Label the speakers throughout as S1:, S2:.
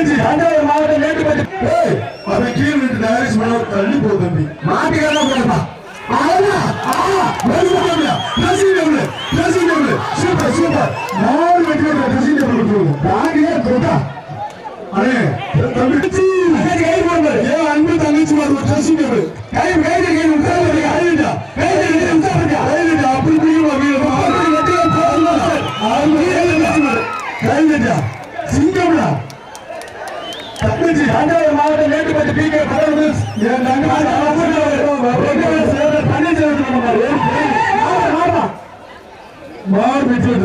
S1: தங்கச்சி தஞ்சாவூர் மாவட்டம் மேட்டுப்பட்டி அவன் கீழே நின்று டயரிஸ் பண்ண தள்ளி போ தம்பி மாட்டிக்கலாம் போடுப்பா சூப்பர் சூப்பர் நாலு வெற்றி ட்ரெஸ்ஸிங் டேபிள் கொடுத்துருவோம் அண்ணே தங்கச்சி ஏன் அன்பு தங்கச்சி ஒரு ட்ரெஸ்ஸிங் டேபிள் கை அப்படி சிங்கம்டா தங்கச்சி தஞ்சாவூர் மாவட்டம் மேட்டுப்பட்டி பிகே பரமேஸ் என் தங்கச்சி மாறு வெற்றி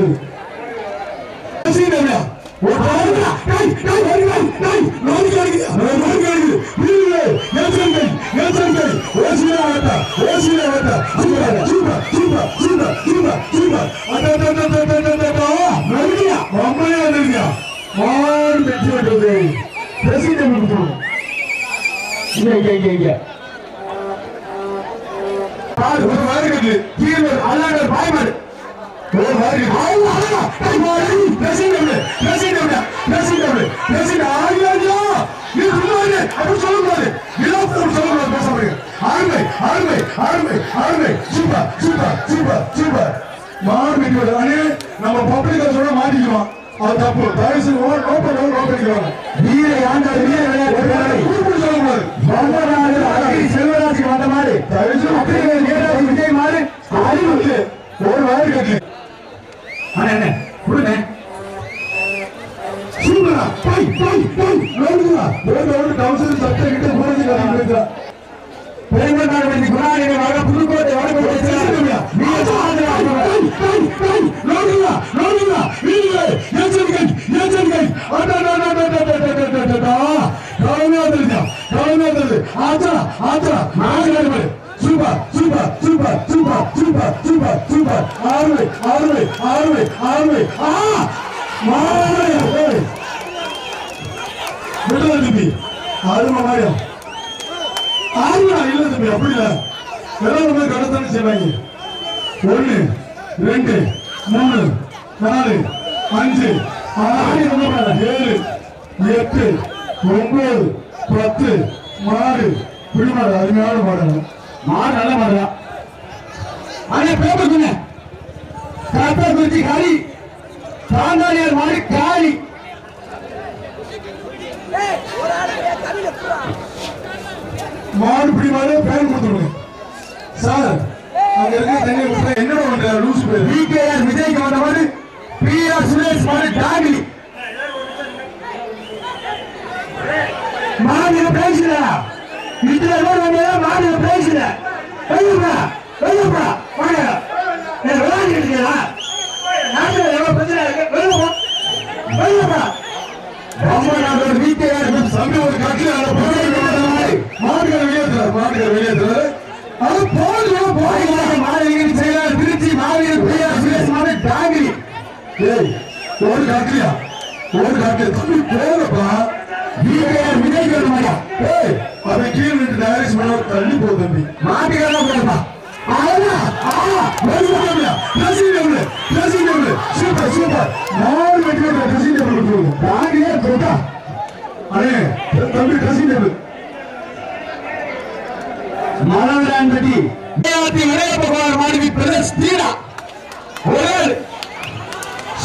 S1: பாய்மாடு நம்ம பப்ளிக் சொல்ல மாட்டிக்குவோம் அது தப்பு தயவுசெய்து செல்வராஜுக்கு வந்த மாதிரி விஜய் மாதிரி ஒரு வாரி கட்டு கொடுங்க சூப்பரா போய் போய் போய் நோடுங்க போய் டவுசர் சட்டை கிட்ட போறதுக்கு பெருங்கநாடு குணாநிதி வர புதுக்கோட்டை வடக்கு super super super super super super super ஆறுவை ஆறுவை ஆறுவை ஆறுவை தம்பி ஆறுமா மாயம் ஆறுமா இல்ல தம்பி அப்படி இல்ல எல்லாரும் கடத்தானே செய்வாங்க 1 2 3 4 5 6 7 8 9 10 மாடு பிடிமாடு அருமையான மாடு மாடு நல்ல மாடுடா அண்ணே பேப்பர் சொன்ன காப்பா குறிச்சி காளி சாந்தானியார் மாடு காளி மாடு பிடிமாடு பேர் கொடுத்துருங்க சார் அங்க இருக்க தண்ணி என்ன பண்ற லூசு பேர் விகேஆர் விஜய்க்கு வந்த மாதிரி பிஆர் சுரேஷ் மாடு டாகிலி மாடு பேசுற இதுல வந்தா மாடு பேசுற ஐயப்பா ஐயப்பா வாங்க நீ விளையாடி இருக்கீங்களா நாட்டுல எவ்வளவு பிரச்சனை இருக்கு ஐயப்பா ராமநாதர் விகேஆர் சமய ஒரு கட்சியில மாடுகள் வெளியேற்ற அது போடுவோம் மாநில செயலாளர் திருச்சி மாநில பிஆர் சுரேஷ் மாடு டாகிலி ஒரு காட்டியா ஒரு காட்டு தம்பி போகப்பா விகேஆர் விஜய் கேளுமாயா அவன் கீழே நின்று டயரிஸ் பண்ண தள்ளி போ தம்பி மாட்டுக்கெல்லாம் போடுப்பா சூப்பர் சூப்பர் நாலு வெற்றி ட்ரெஸ்ஸிங் டேபிள் கொடுத்துருவோம் டாகிலே போட்டா அண்ணே தம்பி ட்ரெஸ்ஸிங் டேபிள் மனோரான் பட்டி விளையாட்டு மாணவி பிரதேஷ் தீரா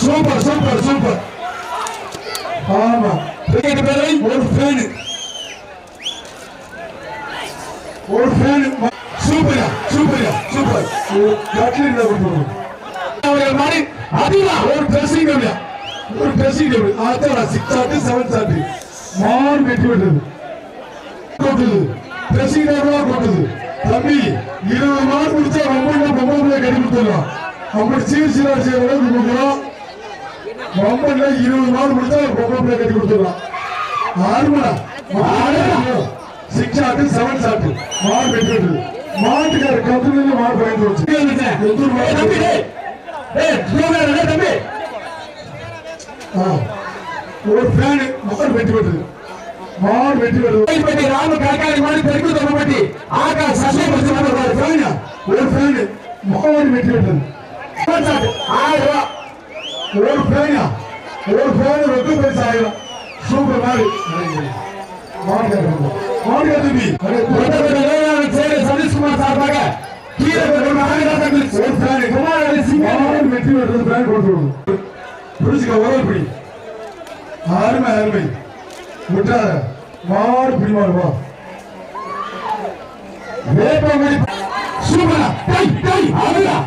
S1: சூப்பர் சூப்பர் சூப்பர் ஆமா ஒரு ஃபேன் ஒரு ஃபேன் சூப்பரா சூப்பரா சூப்பர் கட்லில கொடுத்துருவோம் அவர்கள் மாதிரி அதுதான் ஒரு ட்ரெஸ்ஸிங் டேபிள் ஒரு ட்ரெஸ்ஸிங் டேபிள் ஆத்தரா 6 சாட் 7 சாட் மார் வெட்டி விட்டது கொடுத்தது ட்ரெஸ்ஸிங் டேபிள் கொடுத்தது தம்பி 20 மார்க் கொடுத்தா ரொம்ப கட்டி கொடுத்துடலாம் அப்படி சீர்சீரா செய்ய அளவுக்கு கொடுக்குறோம் ரொம்ப 20 மார்க் கொடுத்தா ரொம்ப கட்டி கொடுத்துடலாம் ஆறுமடா 6 சாட் 7 சாட் மார் வெட்டி விட்டது மாட்டுக்கார கத்துறதுல மார் பயந்து வச்சு ஒரு ஃபேன் மார் வெட்டி விட்டது மார் வெட்டி விட்டது ராம காக்காரி மாடி பெருக்கு தரப்பட்டி ஆகா சசை பத்தி ஒரு ஃபேன் மார் வெட்டி விட்டது 1000 ரூபாய் ஒரு ஃபேன் வெட்டு பைசா 1000 சூப்பர் மாடு மாடு தம்பி சதீஷ்குமார் சார்பாக வெற்றி பெற்றது ஒரே அருமை அருமை விட்டாத மாடு பிடிமாடுவா super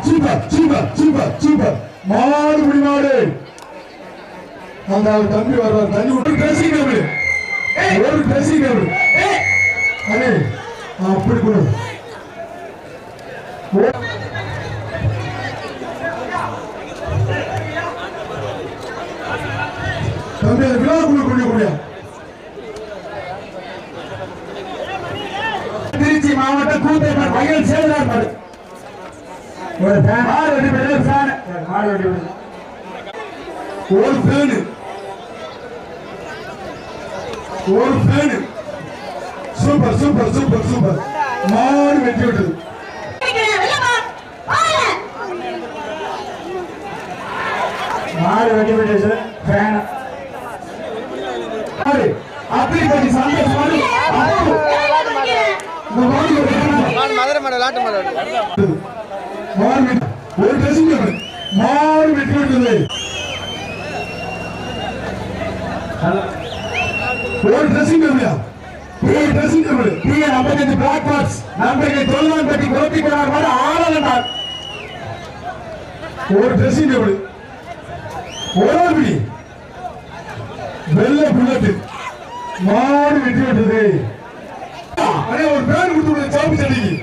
S1: super super super super மாடு பிடிமாடு அந்த தம்பி வர்றார் தண்ணி ஒரு ட்ரெஸ்ஸிங் டேபிள் ஒரு ட்ரெஸ்ஸிங் டேபிள் அடே அப்படி கொடு தம்பி அந்த விழாக்குள்ள கொண்டு முடியும் திருச்சி மாவட்டம் கூத்தேப்பர் வயல் சேதார் மாடு ஒரு மாடு வெட்டி பெரிய ஃபேன் மாடு வெட்டி ஒரு ஃபேன் ஒரு fan super super super super மாடு வெட்டி விட்டது மாடு வெட்டி விட்டது ஃபேன் அப்படி பண்ணி சந்தோஷ் மாடு
S2: மதுரை மாடு லாட்டு மாடு
S1: ஒரு ட்ரெஸ்ஸிங் டேபிள் மாடு வெட்டி விட்டது ஒரு ட்ரெஸ்ஸிங் டேபிள் ஒரு ட்ரெஸ்ஸிங் டேபிள் பிஏ 55 பிளாக் பாக்ஸ் நம்பருக்கு தொல்வான்பட்டி கோபிக்குமார் மாடு ஆளலனார் ஒரு ட்ரெஸ்ஸிங் டேபிள் ஒரு வெள்ளை புல்லட் மாடு வெட்டி விட்டது ஒரு பேர் கொடுத்து சாப்பி சட்டைக்கு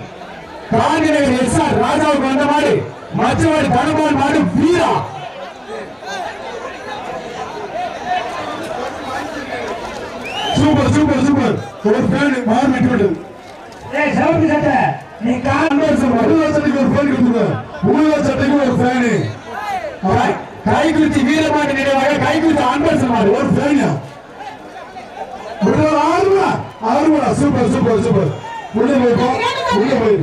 S1: காந்திநகர் எஸ்ஆர் ராஜாவுக்கு வந்த மாடு மச்சவாடி தனபால் மாடு வீரா சூப்பர் சூப்பர் சூப்பர் ஒரு பேர் மாடு வெட்டி விட்டது சாப்பி சட்டை நீ உள்ள சட்டைக்கு ஒரு பேர் கொடுத்துருங்க உள்ள சட்டைக்கு ஒரு ஃபேனு கைகுறிச்சி வீரமாடு நினைவாக கைகுறிச்சி அன்பரசன் மாடு ஒரு ஃபேனியா ஆறுமா சூப்பர் சூப்பர் சூப்பர் உள்ள போய்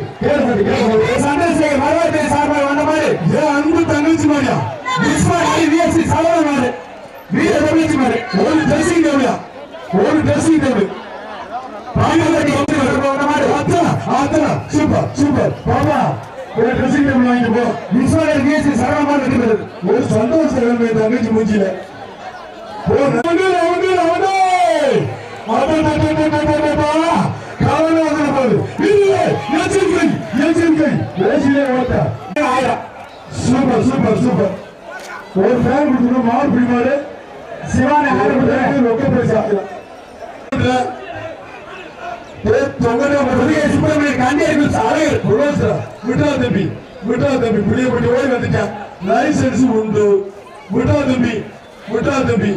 S1: சந்திரசேகர் வரவேற்பு சார்பாக வந்த மாதிரி அன்பு தங்கச்சி மாதிரியா விஎஸ்சி சலவ மாடு வீர தங்கச்சி மாதிரி ஒரு ட்ரெஸ்ஸிங் டேபிளா ஒரு dressing table super super Baba ஒரு ட்ரெஸ்ஸிங் டேபிள் வாங்கிட்டு போ விஸ்வாடர் விஎஸ்சி சலவ மாடு ஒரு சந்தோஷம் தங்கச்சி மூஞ்சில சூப்பர் சூப்பர் சூப்பர் ஒரு ஃபேன் கொடுத்துருவோம் மாடு பிடிமாடு சிவானி ரொக்க பைசா விட்டா தம்பி பிடியப்பட்டு ஓடி வந்துட்டேன் லைசன்ஸ் உண்டு விட்டா தம்பி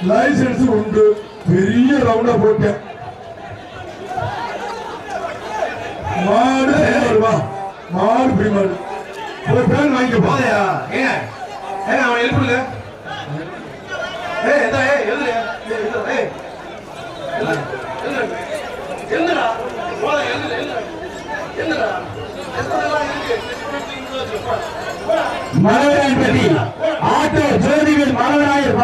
S1: லைசன்ஸ் உண்டு பெரிய ரவுண்டா போட்டேன் மாடு மாடு பிடிமாடு ஒரு பேன் வாங்கிக்க போதையா அவன் எழுப்புல மலவராயன்பட்டி ஆட்டோ ஜோதிகள் மலவராயர்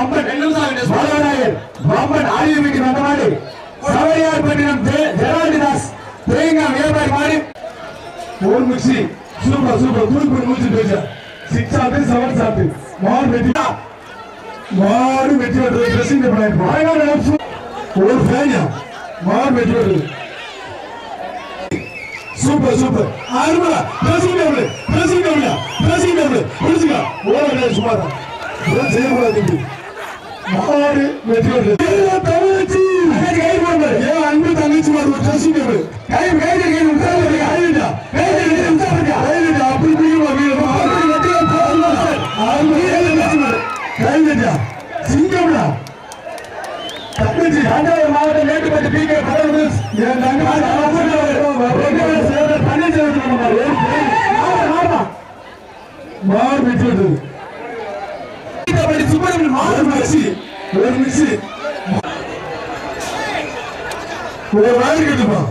S1: பம்பன் ஆய்வு வீட்டுக்கு வந்த மாதிரி சவரியார்பட்டினம் ஜெரால்டிதாஸ் தேங்காய் வியாபாரி மாறி ஒரு மிக்சி சூப்பர் சூப்பர் தூள் முடிச்சுட்டு வச்சா 6 ஆட்டு 7 ஆட்டு மாடு வெட்டி விடுறது ட்ரெஸ்ஸிங் டேபிள் ஒரு ஃபேனியா மாடு வெட்டி விடுறது சூப்பர் சூப்பர் ஆறுமா ட்ரெஸ்ஸிங் டேபிள் புரிஞ்சுக்கா ஓட சுமாரா செய்யக்கூடாது மாடு வெட்டி விடுறது தங்கச்சி ஏன் அன்பு தங்கச்சி மாடு ஒரு ட்ரெஸ்ஸிங் டேபிள் சிங்கம்டா தங்கச்சி மாவட்டம் மேட்டுப்பட்டு பிகே மாடு வெட்டி விடுறது சுப்பிரமணியன் மாடு மிக்சி ஒரு மிக்சி ஒரு மாதிரி கட்டுப்பா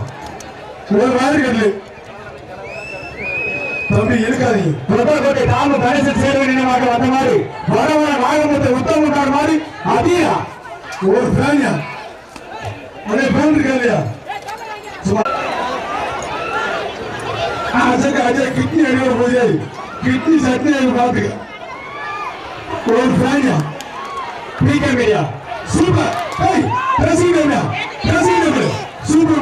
S1: ஒரு மாதிரி கட்டு தம்பி இருக்காதீங்க பிரபாகோட்டை நாம கணேசன் சேர்வை நினைவாக வந்த மாதிரி வரவன நாகமுத்தை உத்தமக்கார் மாதிரி அதீரா ஒரு ஃபேனியா அதே ஃபேன் இருக்கா இல்லையா அஜய் கிட்னி அடிக்கிற போதே கிட்னி சட்னி பாத்துக்க ஒரு ஃபேனியா பிகே மீடியா சூப்பர் ஏய் ட்ரெஸ்ஸிங் டேபிள் சூப்பர்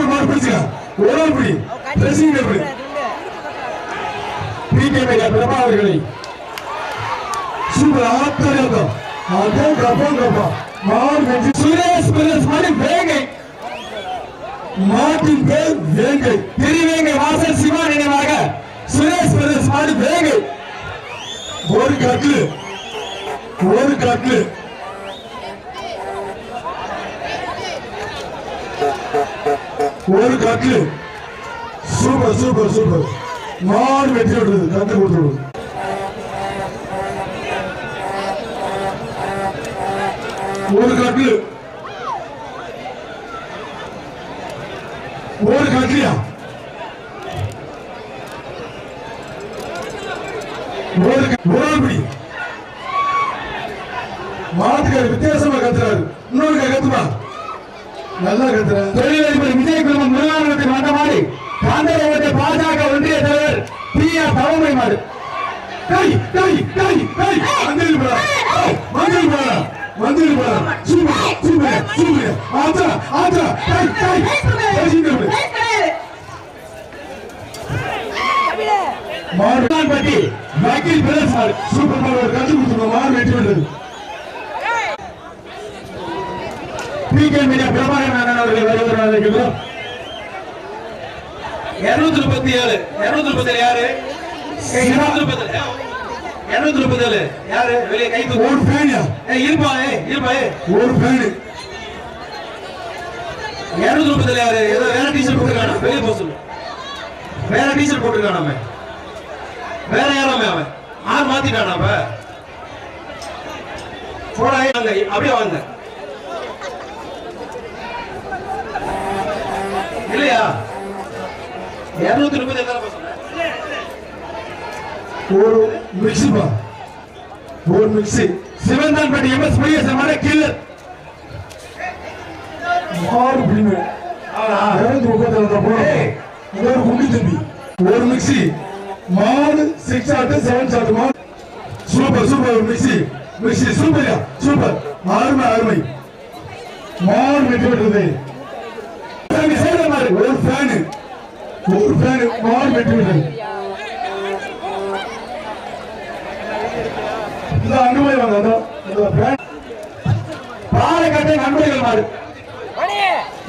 S1: மாடு பிடிச்சுக்க ஒரு படி dressing table PK media Prabha அவர்களை சூப்பர் ஆத்தரியம் அதே கப்பா மாடு வெற்றி சுரேஷ் பிரதேஷ் மாடு வேங்கை மாட்டின் பேர் வேங்கை திருவேங்கை வாசல் சிவா நினைவாக சுரேஷ் பிரதேஷ் மாடு வேங்கை ஒரு கட்லு சூப்பர் மாடு வெற்றி விடுறது கட்டு கொடுத்துருவது ஒரு கட்லியா ஒரு மாட்டுக்கார வித்தியாசமா கத்துறாரு இன்னொரு கத்துமா நல்லா கத்துறாரு தொழிலதிபர் விஜய் குடும்பம் முருகானந்தத்தின் வந்த மாடு காந்தரவத்தை பாஜக ஒன்றிய தலைவர் PR தவமை மாடு மந்திரி போடா சூப்பர் ஆத்தா மாடுதான் பட்டி வக்கீல் பிரதேஷ் மாடு சூப்பர் மாடு கத்து கொடுத்துருவோம் மாடு வெற்றி பெற்றது பிகே மீடியா பிரபாகரன் அண்ணன் அவர்கள் வருகிறார்கள்
S3: 237 யாரு 237 யாரு வெளியே கை தூக்கு
S1: ஒரு ஃபேனியா
S3: இருப்பா
S1: ஒரு ஃபேன்
S3: 237 யாரு ஏதோ வேற டீஷர்ட் போட்டுருக்கானா வெளியே போக சொல்லு வேற டீஷர்ட் போட்டுருக்கானாமே வேற யாராமே அவன் ஆள் மாத்திட்டானா அப்ப போடா அப்படியே வாங்க இல்லையா 237
S1: ஒரு மிக்ஸி சிவந்தான் பட்டி MS பிஎஸ் மாட கில்லர் மாறு பிடிமே ஆனா 237 போறே ஒரு குண்டி தம்பி ஒரு மிக்ஸி மாடு 6 ஷாட் 7 ஷாட் மாடு சூப்பர் மிக்ஸி சூப்பர் அருமை மாடு வெற்றி பெற்றது ஒரு ஃபேன் மாடு வெற்றி பெற்றது அனுமதி வாங்க பாலக்காட்டை நண்பர்கள் மாடு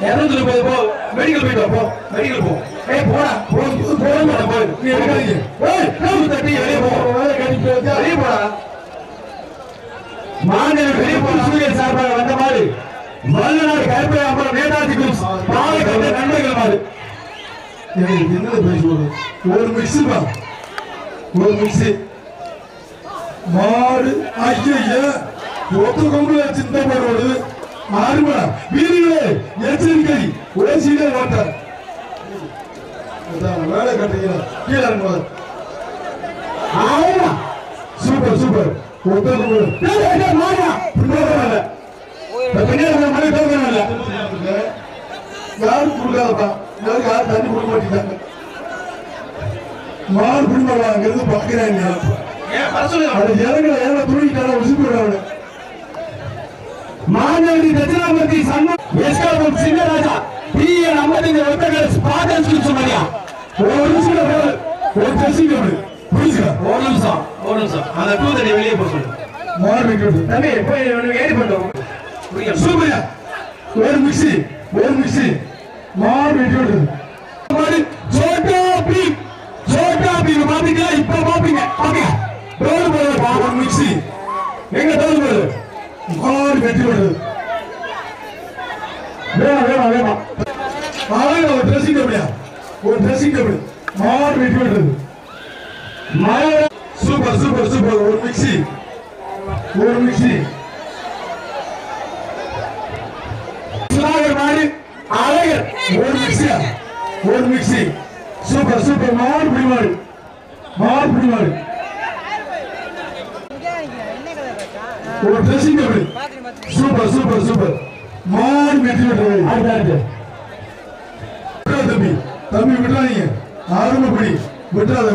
S1: 230 போ மெடிக்கல் போயிட்டு போ மெடிக்கல் போ போடா நீ தட்டி வெளியே போடா மாநில வெளியே போன சூரியன் சார்பாக வந்த மாடு வல்லநாடு கருப்பை அப்புறம் நேதாஜி குரூப்ஸ் பாலக்காட்டை நண்பர்கள் மாடு என்ன பேசுவது ஒரு மிக்ஸி மாடு ஐயா ஒத்த கொம்புல சின்ன போடுவது ஆறுமா வீரர்களே எச்சரிக்கை ஒரே சீடே ஓட்டார் வேலை கட்டுகிறா கீழே இறங்குவார் சூப்பர் ஒத்த கொம்பு மாடா பின்னாடி மழை தோக்கணும் யாரும் கொடுக்காதப்பா யாரும் தண்ணி கொடுக்க மாட்டேங்கிறாங்க மாடு குடும்பம் அங்கிருந்து பாக்குறாங்க மாநகரி தட்சிணாமூர்த்தி சன்மான் சின்னராஜா PN 55 ஒத்தகர் ஸ்பாதன் சுமரியா ஒரு
S3: நிமிஷம் அந்த டூதடி வெளியே போக சொல்லு
S1: மார்னிங் தம்பி போய் ஏறி பண்ணோம் சூப்பரியா ஒரு மிக்ஸி மாடு வெட்டி மாடு சோட்டா பீம் பாத்தீங்களா இப்ப பாப்பீங்க டோல் போடுற ஒரு மிக்ஸி எங்க டோல் போடு மாடு வெட்டி விடுறது வேணாம் ஒரு ட்ரெஸ்ஸிங் டேபிள் மாடு வெட்டி விடுறது சூப்பர் ஒரு மிக்ஸி மாடு அழகர் ஒரு மிக்ஸி சூப்பர் மாடு பிடி மாடு ஒரு dressing table super super super மாடு வெற்றி பெற்றது அடுத்து தம்பி தம்பி விட்டுறாதீங்க ஆரம்பப்படி விட்டுறாத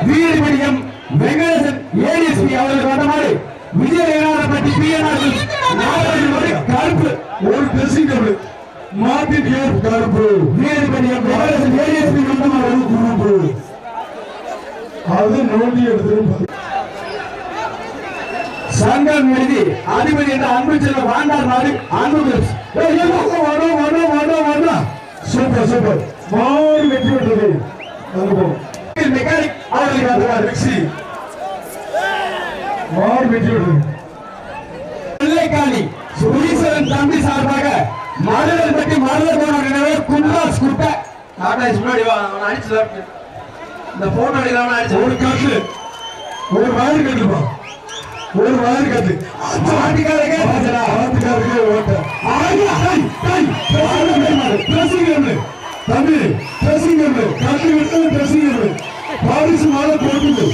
S1: வீரமணியம் வெங்கடேசன் ஏடிஎஸ்பி அவர்களுக்கு வந்த மாதிரி விஜயநாதபட்டி பிஎன்ஆர் கருப்பு ஒரு ட்ரெஸ்ஸிங் டேபிள் மார்டின் ஏர் கருப்பு வீரமணியம் வெங்கடேசன் ஏடிஎஸ்பி வந்த மாதிரி குரூப் அது நோண்டி எடுத்து சங்கம் எழுதி அதிபதி என்ற அன்பு செல்வ வாண்டார் நாடு அன்பு சூப்பர் சூப்பர் மாறி வெற்றி பெற்றது மெக்கானிக் அவர்களுக்கு மாறி வெற்றி பெற்றது வெள்ளைக்காணி சுரீஸ்வரன் தம்பி சார்பாக மருதல் பற்றி மருதல் போன குண்டாஸ் குட்டை
S3: முன்னாடி வா அவன் அடிச்சு இந்த போட்டோ அடிக்கலாம் அடிச்சு
S1: ஒரு காசு ஒரு வாரி கட்டுப்பா ஒரு வாரி கட்டு ஆட்டுக்காரங்க ஆட்டுக்காரங்க ஓட்ட தம்பி ட்ரெஸ்ஸிங் கட்டு விட்டு ட்ரெஸ்ஸிங் பாரிசு மாலை போட்டு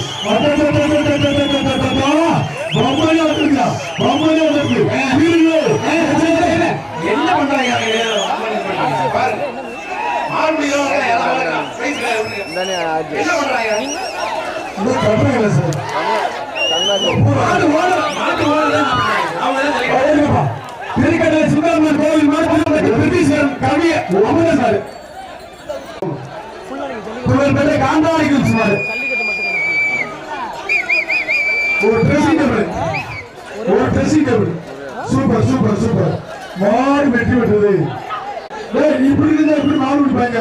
S1: பொம்மையா இருக்குங்க பொம்மையா இருக்கு
S3: என்ன பண்றாங்க என்ன பண்றாங்க
S1: கட்டுறீங்களா சார் திருக்கடை சுந்தரமன் கோவில் மாவட்டத்தில் பிரிட்டிஷர் கவி அமரசாரு காந்தாடிகள் சொன்னாரு ஒரு dressing table super super super மாடு வெற்றி பெற்றது இப்படி இருந்தா எப்படி மாடு பிடிப்பாங்க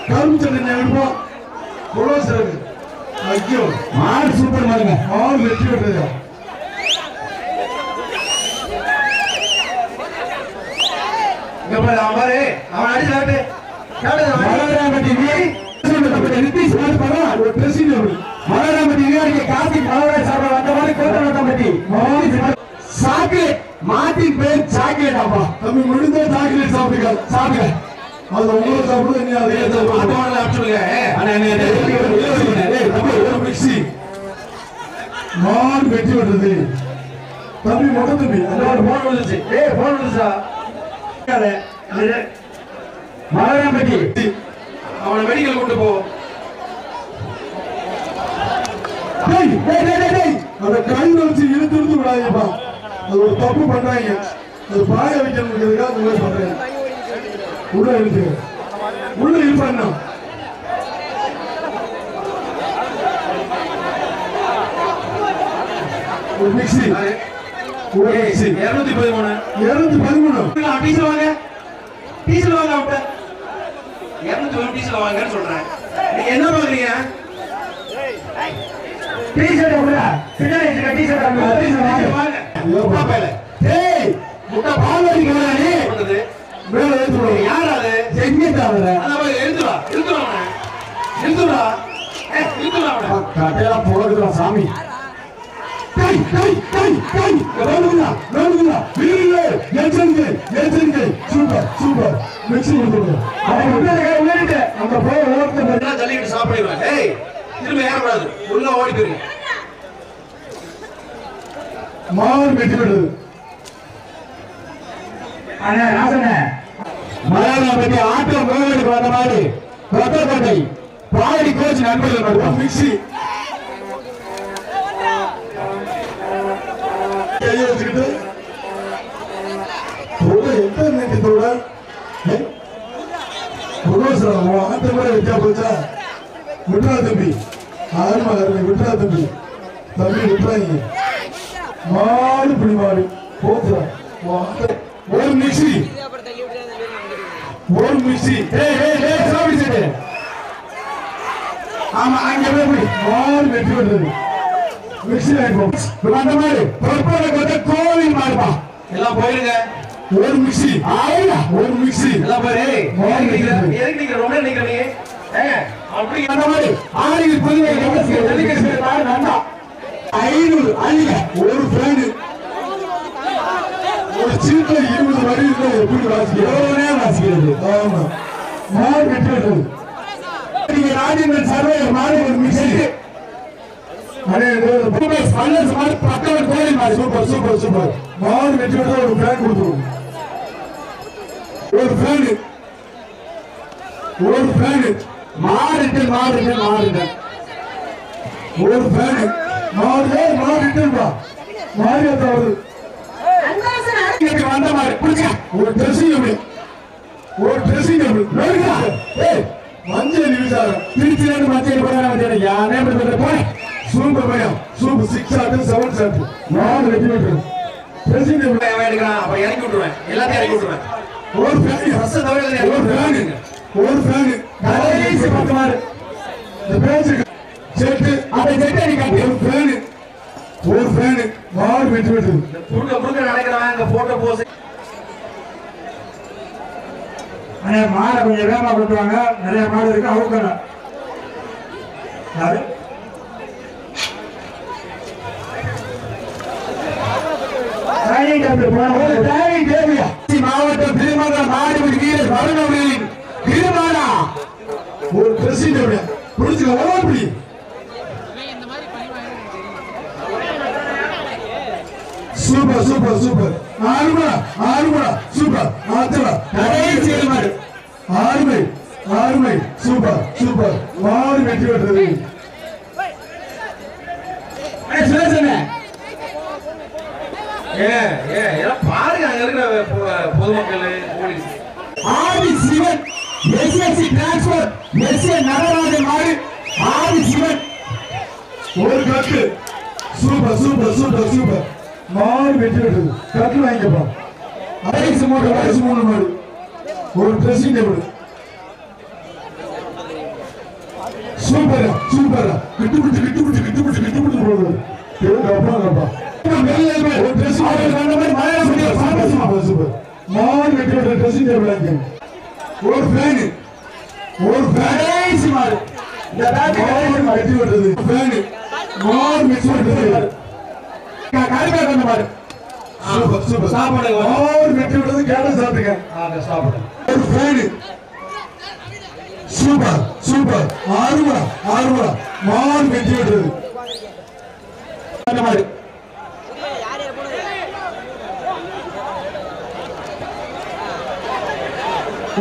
S1: கரும்பு சட்டை எடுப்போம் குலோசர் ஐயோ மாடு சூப்பர் மாடுங்க மாடு வெற்றி பெற்றது
S3: அவன் அடிச்சு
S1: நிதிஷ் ஒரு ட்ரெஸ்ஸிங் டேபிள் மலராமதி கார்த்திக் மலராஜ் சாப்பிட வந்த மாதிரி கோட்டமட்டி சாக்லேட் மாட்டின் பேர் சாக்லேட் அப்பா தம்பி முடிந்த சாக்லேட் சாப்பிடுங்க அது உங்களுக்கு சாப்பிடுறது நீ அதை மிக்சி மாடு வெட்டி விடுறது தம்பி மொத்த தம்பி
S3: போன் வந்துச்சு போன் வந்துச்சா
S1: மலராமதி
S3: அவனை மெடிக்கல் கொண்டு போ
S1: அதை கையில் வச்சு இழுத்து விடாதீங்கப்பா அது ஒரு தப்பு பண்றாங்க அது பாய வைக்கிறதுக்காக அந்த மாதிரி பண்றாங்க உள்ள இழுப்பாங்க ஒரு மிக்சி
S3: 213 டீசல் வாங்க அவட்ட 200 டீசல் வாங்கன்னு சொல்றேன் நீங்க என்ன பாக்குறீங்க
S1: டீஷர்ட் போடுடா பின்னாடி இருக்க டீஷர்ட்
S3: வாங்க
S1: பாப்பல டேய் முட்டை பால் அடிக்கறா நீ
S3: போடுது
S1: மேல ஏத்துறோ
S3: யார் அது
S1: செஞ்சிட்டாவற
S3: அத போய் எழுதுடா
S1: கட்டேல போடுடா சாமி வீரர்களே எச்சரிக்கை சூப்பர் மிக்ஸி கொடுத்துருங்க அந்த போய் ஓரத்தை
S3: ஜல்லிக்கிட்டு சாப்பிடுவேன் திரும்ப ஏறக்கூடாது உள்ள ஓடி போயிருங்க
S1: மாடு வெட்டி விடுது அண்ணா ராசனே மலையாளப்பட்டி ஆட்டம் கோவிலுக்கு வந்த மாதிரி கொத்தக்கோட்டை பாடி கோச் நண்பர்கள் மட்டும் மிக்ஸி கையை வச்சுக்கிட்டு எந்த நேரத்தோட ஆட்ட கூட வைக்கா போச்சா விட்டுறா தம்பி ஆறுமா விட்டுறா தம்பி விட்டுறாங்க மாடு பிடி மாடு போச்சுடா ஒரு மிக்ஸி ஆமா அங்க போய் மாடு வெட்டி விடுறது மிக்ஸி அந்த மாதிரி கோவில் மாடுப்பா
S3: எல்லாம் போயிருங்க
S1: ஒரு மிக்ஸி
S3: எல்லாம் போயிரு நீங்க ரொம்ப நிக்கிறீங்க அப்படி
S1: அந்த மாதிரி ஆறில் பதிவு 500 அள்ளிங்க ஒரு ஃபேன் ஒரு சீட்ல 20 வரி இருந்தா எப்படி வாசிக்கிறது ஆமா மாடு வெட்டி விடுறது நீங்க ராஜேந்திரன் சர்வே மாடு ஒரு மிக்ஸி சூப்பர் சூப்பர் சூப்பர் மாடு வெற்றி பெற்ற ஒரு ஃபேன் கொடுத்துருவோம் ஒரு ஃபேன் மாறிட்டு ஒரு ஃபேன் மாறிட்டுப்பா மாறி அதாவது வந்த மாதிரி புடிச்சா ஒரு ட்ரெஸ்ஸிங் மஞ்சள் நிமிஷம் திருச்சியில மஞ்சள் போய் யானே போய் சூப்பர் பையன் சூப்பர் 6 ஷாட் 7 ஷாட் மாடு வெற்றி பெற்றது ட்ரெஸ்ஸிங்
S3: எடுக்கிறான் அப்ப இறக்கி விட்டுருவேன் எல்லாத்தையும் இறக்கி விட்டுருவேன்
S1: ஒரு ஃபேன் கடைசி 10 மாடு இந்த பேச்சு செட்டு அந்த செட்டை நீ கட்டி ஒரு ஃபேன் மாடு வெற்றி பெற்றது
S3: முழுக்க நடக்கிறவன் அங்க போட்டோ போஸ்
S1: மாடை கொஞ்சம் வேகமா கொடுத்துவாங்க நிறைய மாடு இருக்கு அவுக்கணும் யாரு மாவட்டம் திருமங்கலம் மாடுபிடி வீரர் வருணவர்களின் திருமாலா ஒரு பிரசித்தி புடிச்சுக்க ஓடி சூப்பர் சூப்பர் சூப்பர் ஆறுமடா சூப்பர் ஆறுமை சூப்பர் சூப்பர் மாடு வெற்றி பெற்றது
S3: பாருங்க அங்க இருக்கிற பொதுமக்கள் police
S1: Adhi Sivan SSC transfer SA Natarajan மாடு ஆதி சிவன் ஒரு கட்டு சூப்பர் சூப்பர் சூப்பர் சூப்பர் மாடு வெற்றி பெற்றது கட்டு வாங்கிக்கப்பா வயசு 3 மாடு ஒரு ட்ரெஸ்ஸிங் டேபிள் சூப்பர் சூப்பர் கிட்டு போடுறது கப்பா ஒரு ட்ரெஸ்ஸிங் சூப்பர் மாடு வெற்றி பெற்ற ட்ரெஸ்ஸிங் டேபிள் வாங்கி ஒரு ஃபேன் மாடு இந்த பேட் வெற்றி பெற்றது ஃபேன் மாடு வெற்றி பெற்றது மாடு சூப்பர் சூப்பர் சாப்பாடு மாடு வெற்றி பெற்றது கேட்ட சாப்பிடுங்க சாப்பாடு ஒரு ஃபேன் சூப்பர் சூப்பர் ஆறுமடா மாடு வெற்றி பெற்றது மாடு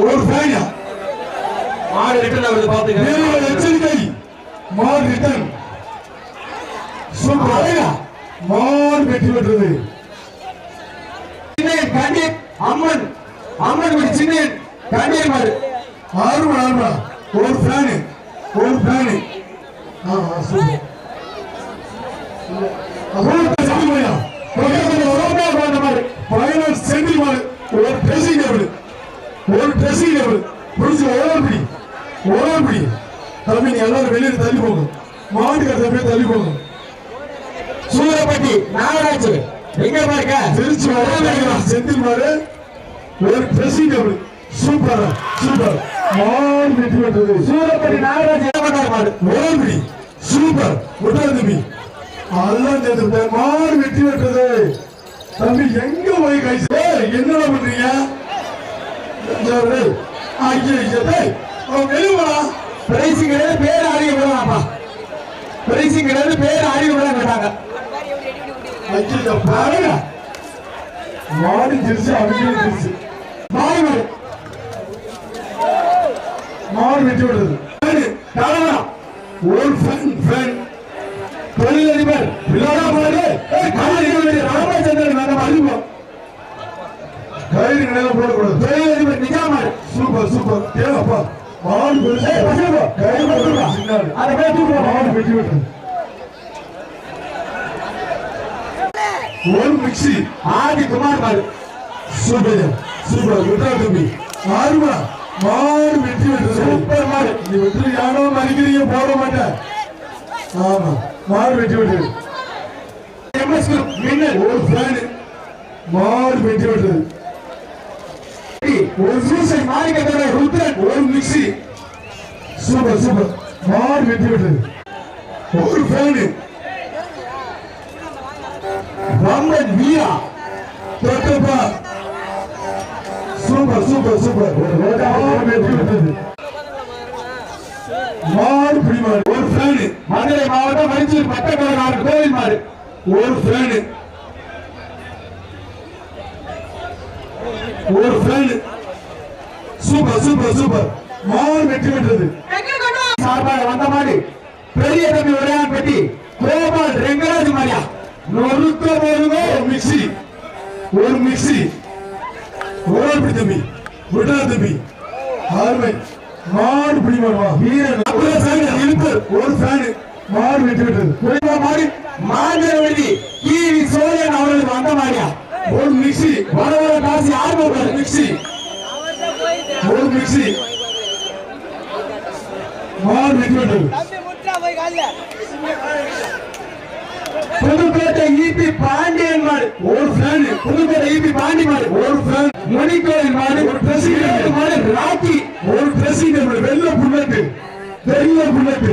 S1: ஒரு ஃபேன்
S3: மாடு ரிட்டர்ன் ஆகுது பாத்துங்க
S1: எச்சரிக்கை மாடு ரிட்டர்ன் சூப்பர் மாடு வெற்றி பெற்றது கண்டீர் அம்மன் சின்ன கண்டீர் மாடு ஆறுமடா ஒரு ஃபேன் ஒரு ட்ரெஸ்ஸிங் டேபிள் புடிச்சு ஓரப்படி தம்பி நீ எல்லாரும் வெளியே தள்ளி போங்க மாடு கட்ட தள்ளி போங்க சூரப்பட்டி நாகராஜ் எங்க பாருங்க திருச்சி செந்தில் மாடு ஒரு ட்ரெஸ்ஸிங் டேபிள் சூப்பர் மாடு வெற்றி பெற்றது சூரப்பட்டி நாகராஜ் மாடு ஓரப்படி சூப்பர் விட்டாரு தம்பி அதெல்லாம் சேர்த்து மாடு வெற்றி பெற்றது தம்பி எங்க போய் கைசு என்னடா பண்றீங்க பிரைசிங் கிடையாது பேர் அறிய விடலாம்ப்பா பிரைசிங் கிடையாது பேர் அறிய விட கேட்டாங்க மாடு திருச்சு அவங்க திருச்சு மாடு வெட்டி விடுறது ஒரு ஃபேன் தொழிலதிபர் ராமச்சந்திரன் அறிவோம் கயிறு நிலையில போடக்கூடாது தொழிலதிபர் நிஜாமாடு சூப்பர் கேளப்பா மாடு மாடு வெட்டி விட்டது ஒரு மிக்சி ஆதி குமார் மாடு சூப்பர் விட்டா தம்பி ஆறுமா மாடு வெட்டி விட்டது சூப்பர் மாடு நீ வெற்றி யானோ மறிக்கிறீங்க போட மாட்டேன் ஆமா மாடு வெட்டி விட்டது ஒரு ஃபேன் மாடு வெட்டி விட்டது ஒரு சூசை மாணிக்க ருத்ரன் ஒரு மிக்சி சூப்பர் மாடு வெட்டி விட்டது ஒரு ஃபேன் ரம்மன் வீரா தொட்டப்பா சூப்பர் மாடு பிடிமாடு ஒரு ஃபேன் மதுரை மாவட்டம் மைசூர் பட்டக்கோடு கோவில் மாடு ஒரு ஃபேனு சூப்பர் சூப்பர் சூப்பர் மாடு வெற்றி பெற்றது சார்பாக வந்த மாடு பெரிய தம்பி உடையான் பெட்டி கோபால் ரெங்கராஜ் மாரியா நொறுக்க போதுங்க ஒரு மிக்சி ஓடி தம்பி விடா தம்பி ஆர்மை மாடு பிடி மாடுவா வீரன் ஒரு ஃபேனு மாடு வெற்றி பெற்றது மாடு மாடு எழுதி டிவி சோழன் அவர்களுக்கு வந்த மாடியா ஒரு மிக்சி வர காசு யாரு மிக்சி ஒரு மிக்சி மாடு வெற்றி பெற்றது புதுக்கோட்டை ஈபி பாண்டியன் மாடு ஒரு ஃபேன் புதுக்கோட்டை ஈபி பாண்டி மாடு ஒரு ஃபேன் மணிக்கோயில் மாடு ஒரு பிரசிடென்ட் மாடு ராக்கி ஒரு பிரசிடென்ட் வெள்ள புல்லட்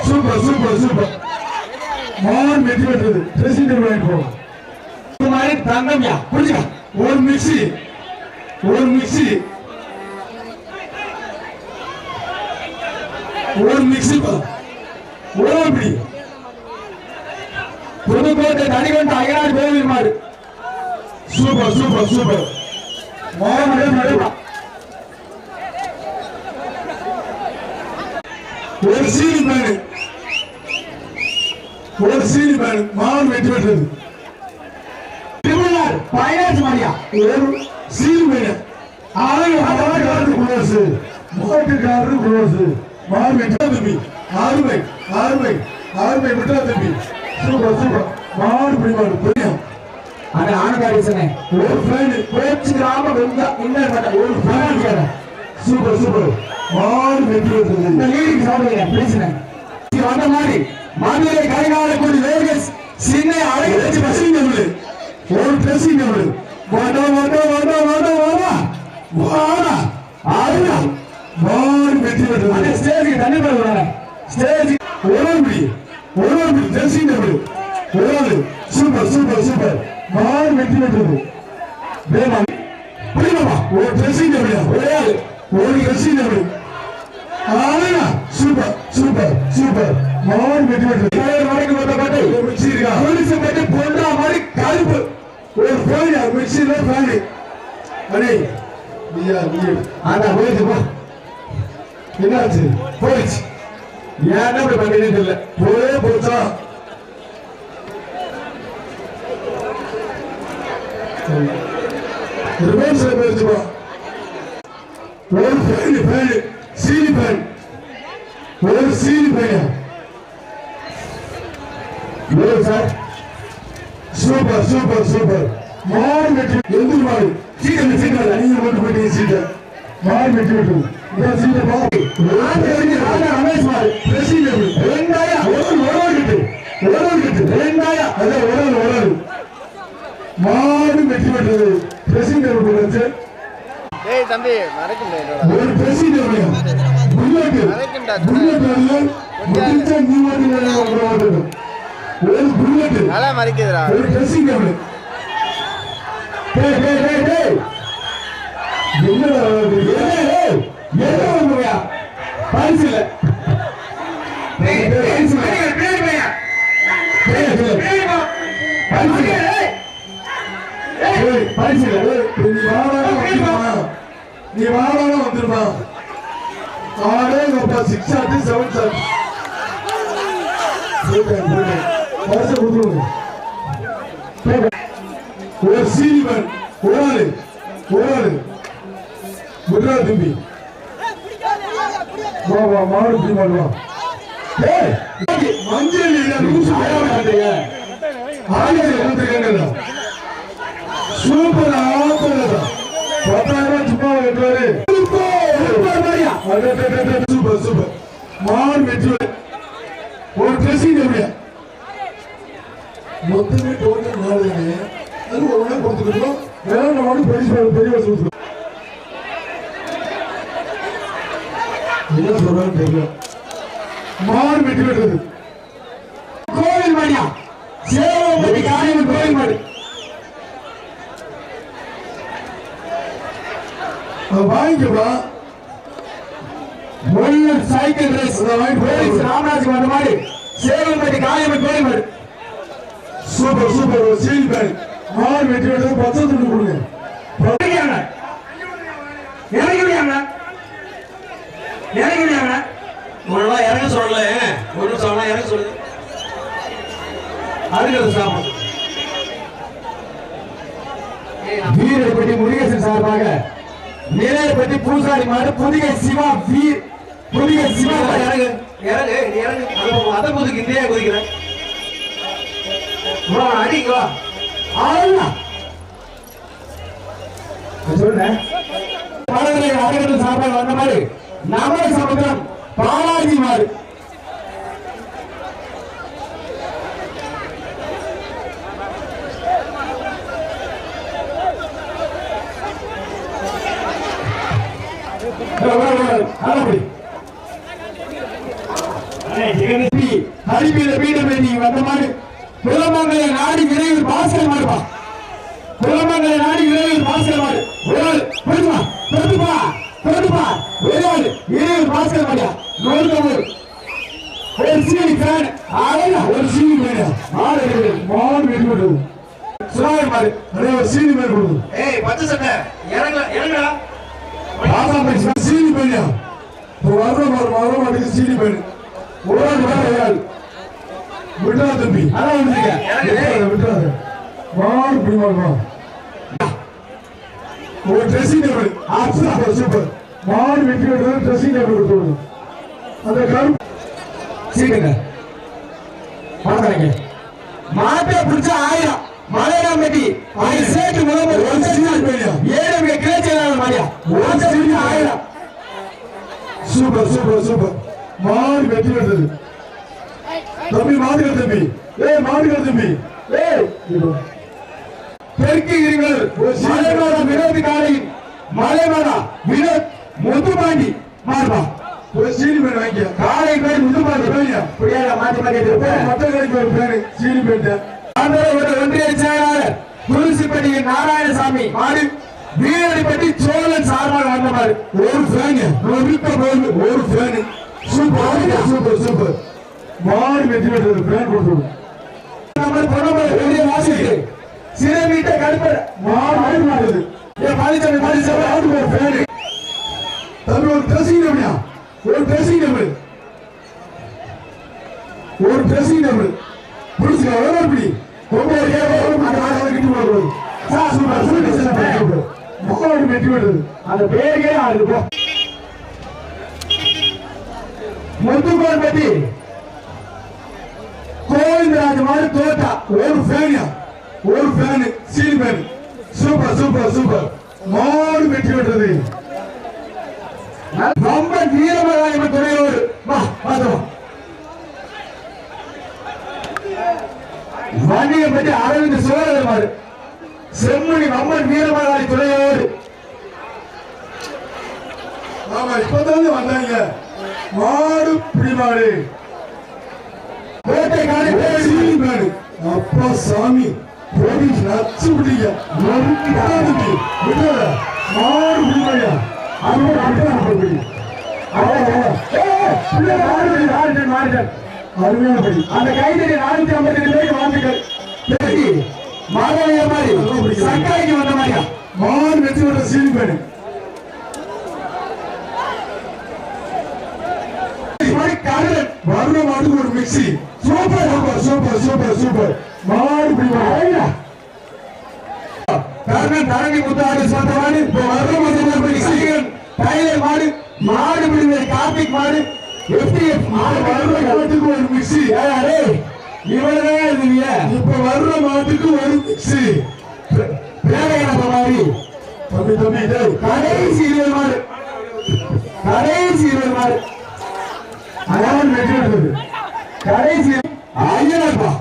S1: சூப்பர் சூப்பர் சூப்பர் மாடு வெற்றி பெற்றது பிரசிடென்ட் வாங்கி போகும் மாடு தங்கம்யா புரியுதா ஒரு மிக்சி ஓடி புதுக்கோட்டை தனிகொண்ட அயனார் கோவில் மாடு சூப்பர் சூப்பர் சூப்பர் ஒரு சீனி பேனு மாடு வெற்றி பெற்றது பைனான்ஸ் மாடியா ஒரு சீனி பேனு மாட்டுக்காரரு குளோசு மாடு வெற்றி தம்பி ஆறுமை விட்டா தம்பி சூப்பர் சூப்பர் மாடு பிடிமாடு தெரியும் அந்த ஆனகாரிசனே ஒரு ஃபேன் கோச் கிராம வெந்த ஒரு ஃபேன் சூப்பர் சூப்பர் மாடு வெற்றி பெற்றது இந்த லீடிங் சாப்பிடுங்க பேசுறேன் வந்த மாதிரி மதுரை கரிகாலக்குடி வேகஸ் சின்ன அழகு வச்சு பசிங்க ஒரு ட்ரெஸ்ஸிங் வாடா மாடு வெற்றி பெற்றது அந்த ஸ்டேஜுக்கு தண்ணி போடுறாங்க ஸ்டேஜ் ஒரு ட்ரெஸ்ஸிங் சூப்பர் சூப்பர் சூப்பர் மாடு வெற்றி பெற்றது ஒரு ட்ரெஸ்ஸிங் ஒரு ட்ரெஸ்ஸிங் சூப்பர் சூப்பர் சூப்பர் மாடு வெற்றி பெற்றது மிக்சி இருக்கா பொண்டா மாதிரி கருப்பு ஒரு போயிடா மிக்சியில ஃபேனு அடே போயிடுச்சு போ என்னாச்சு போயிடுச்சு ஏன்னா இப்படி பண்ணினே தெரியல போச்சா ரிவர்ஸ்ல போயிடுச்சுப்பா ஒரு ஃபேனு சீனி ஃபேன் ஒரு சீனி fan sir super super super மாடு வெற்றி எந்த மாடு சீக்கிரம் நீங்க கொண்டு போயிட்டீங்க சீட்டை மாடு வெற்றி பெற்றது சீட்டை பாரு ரமேஷ் மாடு வெங்காயம் வெங்காயம் அதான் மாடு வெற்றி பெற்றது பிரசிடென்ட்
S2: தம்பி மறைக்கும்
S1: ஒரு பிரசிடென்ட் புல்லட் ஒரு புல்லட்
S2: நல்லா மறைக்குதுடா
S1: ஒரு ட்ரெஸ்ஸிங் டேபிள் என்னடா என்னடா பரிசு இல்ல நீ வாழ வந்துருமா ஆடே அப்பா 6 ஆட்டு 7 சாட் ஒரு சீனிவன் ஒரு முட்ரா தம்பி வா மாடு பிடி மாடுவா மஞ்சள் சூப்பர் பத்தாயிரம் சும்மா வெட்டுவாரு சூப்பர் சூப்பர் மாடு வெற்றி ஒரு ட்ரெஸ்ஸிங் எப்படியா மொத்தமே டோட்டல் 4 அது ஒரு நாள் கொடுத்துருக்கோம் வேற மாடு பெரிய சொல்லுங்க என்ன சொல்றான்னு தெரியல மாடு வெற்றி பெற்றது கோவில் மாடியா சேவப்பட்டி காரியங்கள் கோவில் மாடு வாங்கிக்கப்பா சைக்கிள் ரேஸ் ராமராஜ் வந்த மாதிரி சேவல்பட்டி காளியம்மன் கோயில் சூப்பர் சூப்பர் ஒரு சீல் பேர் மாடு வெற்றி எடுத்து 10 துண்டு கொடுங்க
S3: இறங்க சொல்லல ஒரு நிமிஷம் இறங்க சொல்லு அடுக்கிறது சாப்பிடும்
S1: வீரப்பட்டி முருகேசன் சார்பாக நிலையப்பட்டி பூசாரி மாடு புதிய சிவா புதிய சிவா
S3: இறங்கு இறங்கு இறங்கு அதை குதிக்கு இந்தியா குதிக்கிறேன் அடிங்களா
S1: சொல்றேன் சார்பாக வந்த மாதிரி நம சமுத்திரம் பாலாஜி மாடு குலமங்கல நாடி விரைவில் பாசல் மாடுப்பா குலமங்கல நாடி விரைவில் பாசல் மாடு விரைவில் பாசல் மாடியா ஒரு சீனி ஃபேன் ஒரு சீனி மேடியா மாடு வெட்டி சுனாமி மாடு அதே ஒரு சீனி மேல் கொடுக்கும்
S3: ஏய் பச்சை சட்டை இறங்கடா
S1: சீனி மேடியா வர மாட்டேங்குது சீனி மேடு ஒரு விட்டா தம்பி அதான் விட்டுறாரு மாடு பிடிவாங்க ஒரு ட்ரெஸ்ஸிங் டேபிள் சூப்பர் சூப்பர் மாடு வெட்டி விடுறது ட்ரெஸ்ஸிங் டேபிள் கொடுத்து அந்த கருப்பு சீட்டுங்க பாருங்க மாட்டை பிடிச்ச 1000 மலையாளம் வெட்டி அது சேட்டு முதல்ல ஒரு சீட்டு போயியா 7 கிளேச்சல மாடியா ஒரு சீட்டு 1000 சூப்பர் சூப்பர் சூப்பர் மாடு வெட்டி விடுறது தம்பி மாடுகள் தம்பி மாடுகள் தம்பி பெருக்குகிறீர்கள் மலைமாடா வினோத் காலையில் மலைமாடா வினோத் முத்துப்பாண்டி மாறுபா ஒரு சீனி பேர் வாங்கிக்க காலை பேர் முத்துப்பாண்டி பேரியா புரியாத மாற்றி மாற்றி மற்ற கடைக்கு ஒரு பேரு சீனி பேர் ஒன்றிய செயலாளர் துளசிப்பட்டியின் நாராயணசாமி மாடு வீரடிப்பட்டி சோழன் சார்பாக வந்த மாதிரி ஒரு ஃபேன் ஒரு ஃபேன் சூப்பர் சூப்பர் சூப்பர் மாடு வெற்றி பெற்றது ஃபேன் கொடுத்து நம்ம பொண்ணு பெரிய வாசிக்கு சிறமீட்ட கடுப்ப மாடு மாடுது பாலிச்சமை பாலிச்சமை ஆடு ஒரு ஃபேன் தம்பி ஒரு ட்ரெஸ்ஸிங் டேபிளா ஒரு ட்ரெஸ்ஸிங் டேபிள் புடிச்சுக்க வரப்படி ரொம்ப அந்த ஆளை கிட்ட போறது சூப்பர் சூப்பர் மாடு வெற்றி பெற்றது அந்த பேருக்கே ஆடு போ முத்துக்கோள் பத்தி கோவிந்தராஜ் மாதிரி தோட்டா ஒரு fan seal fan super super super மாடு வெற்றி பெற்றது ரொம்ப வீரமராய துணையோடு வா பார்த்தோம் வண்டியை பற்றி அரவிந்த் சோழர் மாடு செம்மணி வம்மன் வீரமராய துணையோடு ஆமா இப்பதான் வந்தாங்க மாடு பிடிமாடு கோட்டை காலை சீல் மாடு அப்பா சாமி போடி நச்சு பிடிங்க விட்டுற மாடு பிடிமாடியா அருமையானபடி அந்த கைதறி 452 பேருக்கு வாழ்த்துக்கள் மாதவிய மாதிரி சக்காய்க்கு வந்த மாதிரியா மாடு வெற்றி பெற்ற சீனி பேரு வர்ற மாட்டுக்கு ஒரு mixie super super super super super மாடு பிடிவாங்க தரங்கி முத்தாடு சொந்தமாடு வர்ற மாடு டைலர் மாடு மாடு பிடிக்கிற கார்த்திக் மாடு எஃப்டிஎஃப் மாடு வர்ற மாட்டுக்கு ஒரு மிக்சி இவனே இருந்தீங்க இப்ப வர்ற மாட்டுக்கு ஒரு மிக்சி வேலையான மாதிரி தம்பி தம்பி கடைசி 20 மாடு அதான் வெற்றி பெற்றது கடைசி ஐயனப்பா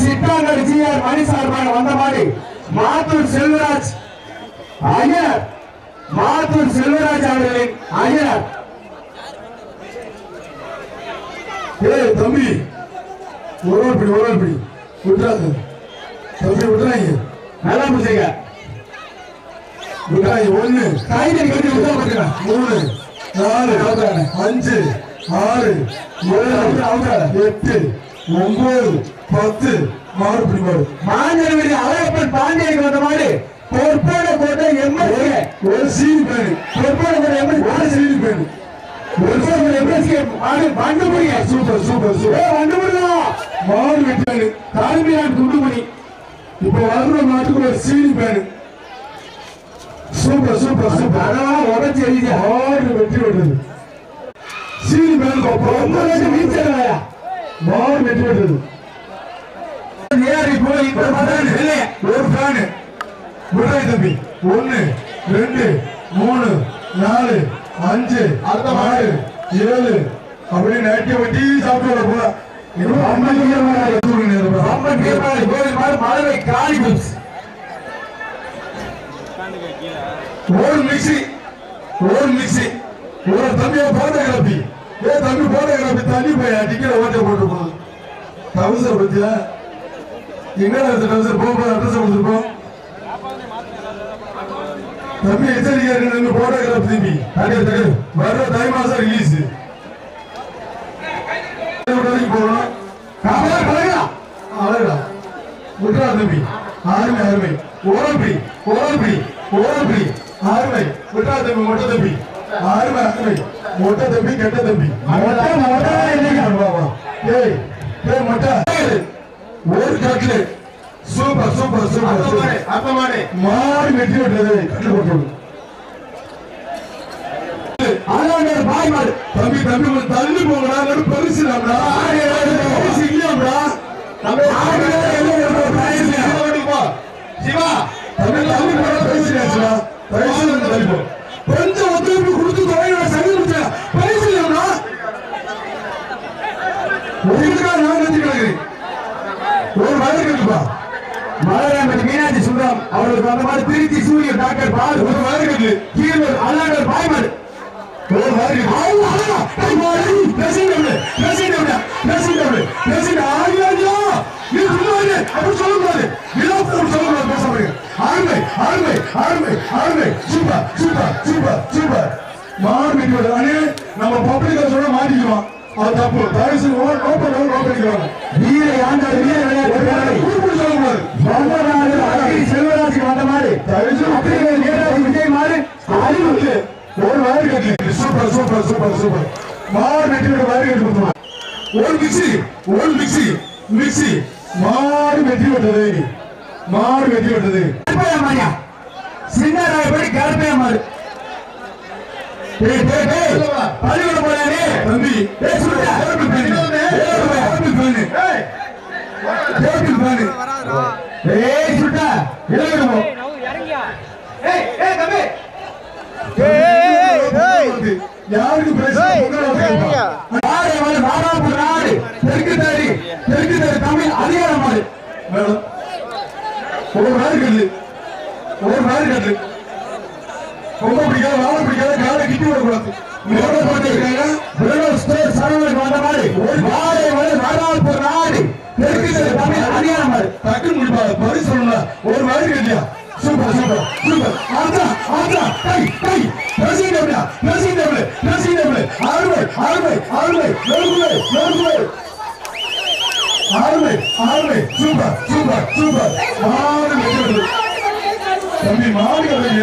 S1: சித்தாங்கர் ஜிஆர் மணி சார்பாக வந்த மாதிரி மாத்தூர் செல்வராஜ் ஐயர் மாத்தூர் செல்வராஜ் அவர்களின் ஐயர் தம்பி ஒரு பிடி விட்டுறாங்க தம்பி விட்டுறாங்க நல்லா பிடிச்சீங்க விட்டுறாங்க 1 காய்கறி கட்டி விட்டா 3 4 5 6 7 8 9 10 மாடு பிடிமாடு
S4: மாஞ்சனவெளி அழகப்பன் பாண்டியனுக்கு வந்த மாதிரி பொற்போட கோட்டை எம்எஸ்கே
S1: ஒரு சீனி பேனு
S4: பொற்போட கோட்டை எம்எஸ்கே
S1: ஒரு சீனி பேனு
S4: பொற்போட எம்எஸ்கே மாடு வண்டுமணி
S1: சூப்பர் சூப்பர் சூப்பர்
S4: வண்டுமணியா
S1: மாடு வெட்டானு
S4: தாழ்மையான குண்டுமணி
S1: இப்ப வர்ற மாட்டுக்கு ஒரு சீனி பேனு சூப்பர் சூப்பர் சூப்பர்
S4: அதெல்லாம் உடச்சி எழுதியா
S1: மாடு வெட்டி விடுறது சீனி பேனு
S4: ரொம்ப வீச்சலையா
S1: மாடு வெட்டி விடுறது
S4: நேரி போய்
S1: ஒரு ஃபேனு விடுறாய் தம்பி 1 2 3 4 5
S4: அடுத்த
S1: 6 7 அப்படியே நைட்டிய வட்டி சாப்பிட்டு வர போல இன்னும் 50
S4: மதுரை காளி பிப்ஸ்
S1: ஒரு மிக்சி ஒரு தம்பியா போட்ட கிளப்பி தம்பி போட்ட கிளப்பி தண்ணி போய் டிக்கெட் ஓட்ட போட்டு போகுது டவுசர் பத்தியா எங்கடா டவுசர் போக அட்ரஸ் கொடுத்துருப்போம் தம்பி எச்சரிக்கையா இருக்கு போட்ட கிளப்பி தம்பி தடு வர்ற தை மாசம் ரிலீஸ் போகணும் அழகா விட்டுறா தம்பி அருமை ஓரப்படி அருமை விட்டா தம்பி மொட்டை தம்பி அருமை மொட்டை தம்பி கெட்ட தம்பி மொட்டை ஒரு கட்லு சூப்பர் மாடு வெட்டி விட்டது கட்லு போட்டு
S4: பாய் மாடு
S1: தம்பி கொஞ்சம் தள்ளி போங்கடா பரிசு இல்லையாம்டா
S4: சிவா
S1: கொஞ்சம் ஒத்துழைப்பு கொடுத்து ஒரு வயது கட்டுப்பா
S4: மலராமதி மீனாட்சி சுந்தரம் அவர்களுக்கு வந்த மாதிரி திருச்சி சூரியன் டாக்டர் பால்
S1: ஒரு வயது கட்டு
S4: கீழே அல்லாடர் பாய்மாடு
S1: ஒரு வயது நம்ம பப்ளிக் சொல்ல மாட்டிக்குவோம் அது தப்பு தயவுசு
S4: வீர ஆண்டாள் வீர விளையாட்டு சொல்லக்கூடாது செல்வராஜுக்கு வந்த மாதிரி விஜய் மாறு அறிவு
S1: ஒரு வயது கட்டு சூப்பர் மாடு வெட்டி விட வயது கட்டு கொடுத்துருவோம் ஒரு மிக்சி மாடு வெட்டி விட்டது
S4: சின்ன ராயப்படி கருப்பையா மாறு பள்ளிக்கூட போறானே
S1: தம்பி
S4: சுட்டா இறங்கிடுவோம்
S1: யாருக்கு
S4: நாடு தெற்கு தேடி தமிழ் அதிகாரம் மாறு
S1: ஒரு மாதிரி ரொம்ப பிடிக்காத வாழை பிடிக்காத காலை கிட்டி விடக்கூடாது டக்குன்னு முடிப்பாரு பரி சொல்லணும் ஒரு மாதிரி கேட்டியா சூப்பர் அருமை சூப்பர் மாடு வெற்றி தம்பி மாடு வெற்றி